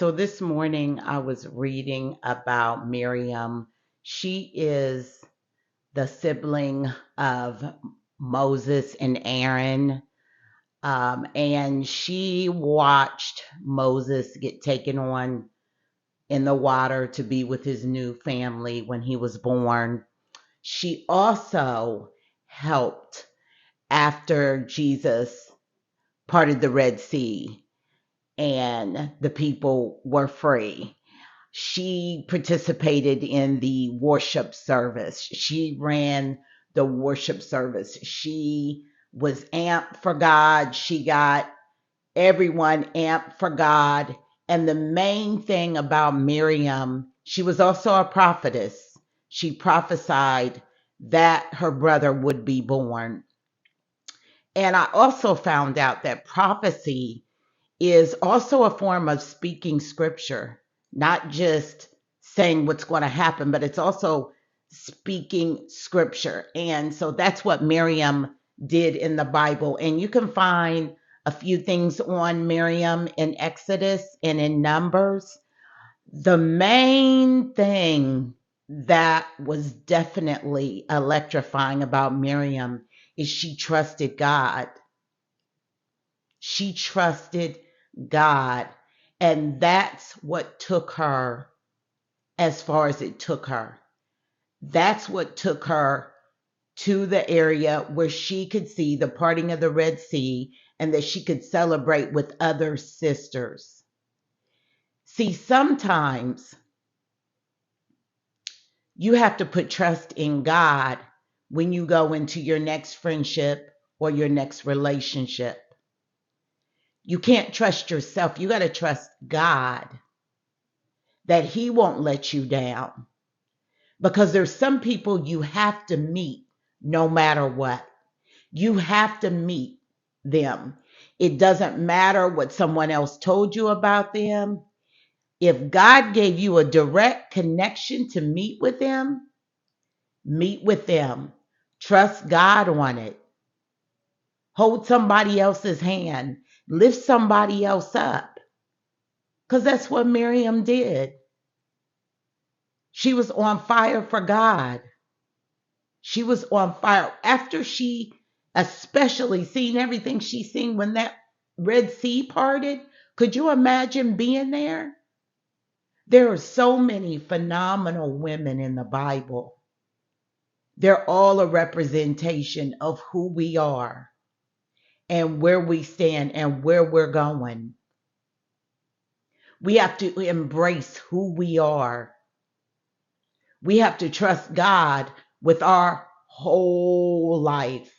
So this morning I was reading about Miriam. She is the sibling of Moses and Aaron. And she watched Moses get taken on in the water to be with his new family when he was born. She also helped after Jesus parted the Red Sea and the people were free. She participated in the worship service. She ran the worship service. She was amped for God. She got everyone amped for God. And the main thing about Miriam, she was also a prophetess. She prophesied that her brother would be born. And I also found out that prophecy is also a form of speaking scripture, not just saying what's going to happen, but it's also speaking scripture. And so that's what Miriam did in the Bible. And you can find a few things on Miriam in Exodus and in Numbers. The main thing that was definitely electrifying about Miriam is she trusted God. She trusted God. And that's what took her as far as it took her. That's what took her to the area where she could see the parting of the Red Sea and that she could celebrate with other sisters. See, sometimes you have to put trust in God when you go into your next friendship or your next relationship. You can't trust yourself. You got to trust God that He won't let you down, because there's some people you have to meet no matter what. You have to meet them. It doesn't matter what someone else told you about them. If God gave you a direct connection to meet with them, meet with them. Trust God on it. Hold somebody else's hand. Lift somebody else up. Because that's what Miriam did. She was on fire for God. She was on fire after she especially seen everything she seen when that Red Sea parted. Could you imagine being there? There are so many phenomenal women in the Bible. They're all a representation of who we are and where we stand and where we're going. We have to embrace who we are. We have to trust God with our whole life,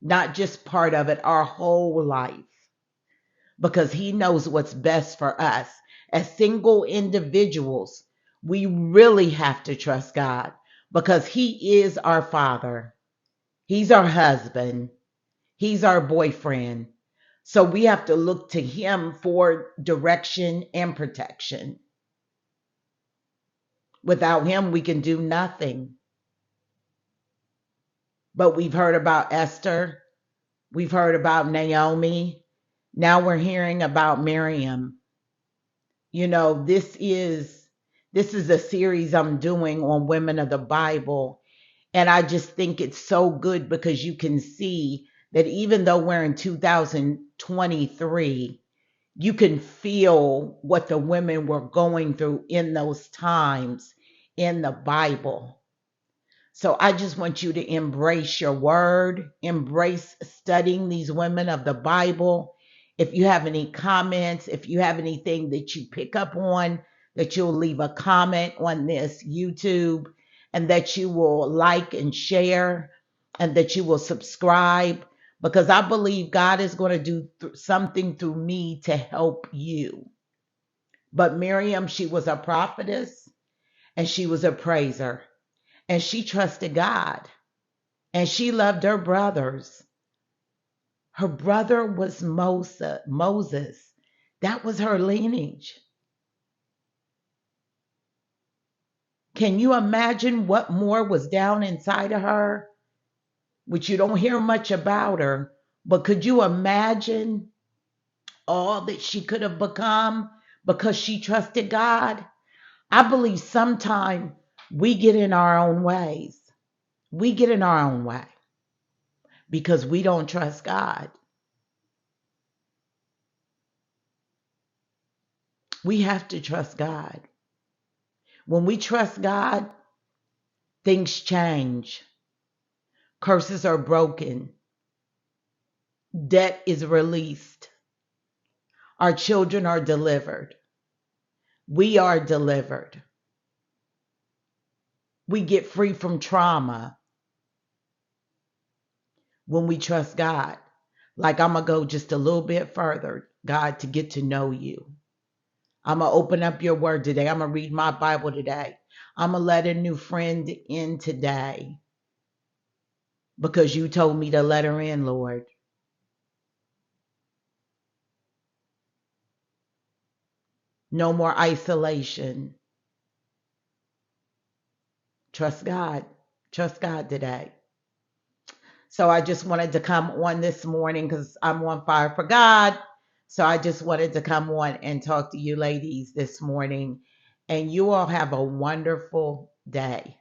not just part of it, our whole life, because He knows what's best for us. As single individuals, we really have to trust God because He is our Father. He's our husband. He's our boyfriend. So we have to look to Him for direction and protection. Without Him, we can do nothing. But we've heard about Esther. We've heard about Naomi. Now we're hearing about Miriam. You know, this is a series I'm doing on women of the Bible. And I just think it's so good because you can see that even though we're in 2023, you can feel what the women were going through in those times in the Bible. So I just want you to embrace your word, embrace studying these women of the Bible. If you have any comments, if you have anything that you pick up on, that you'll leave a comment on this YouTube, and that you will like and share, and that you will subscribe, because I believe God is going to do something through me to help you. But Miriam, she was a prophetess and she was a praiser. And she trusted God. And she loved her brothers. Her brother was Moses. That was her lineage. Can you imagine what more was down inside of her? Which you don't hear much about her. But could you imagine all that she could have become? because she trusted God. I believe sometimes we get in our own ways. We get in our own way because we don't trust God. We have to trust God. When we trust God, things change. Curses are broken. Debt is released. Our children are delivered. We are delivered. We get free from trauma when we trust God. Like, I'm going to go just a little bit further, God, to get to know you. I'm going to open up your word today. I'm going to read my Bible today. I'm going to let a new friend in today because you told me to let her in, Lord. No more isolation. Trust God. Trust God today. So I just wanted to come on this morning because I'm on fire for God. So I just wanted to come on and talk to you ladies this morning. And you all have a wonderful day.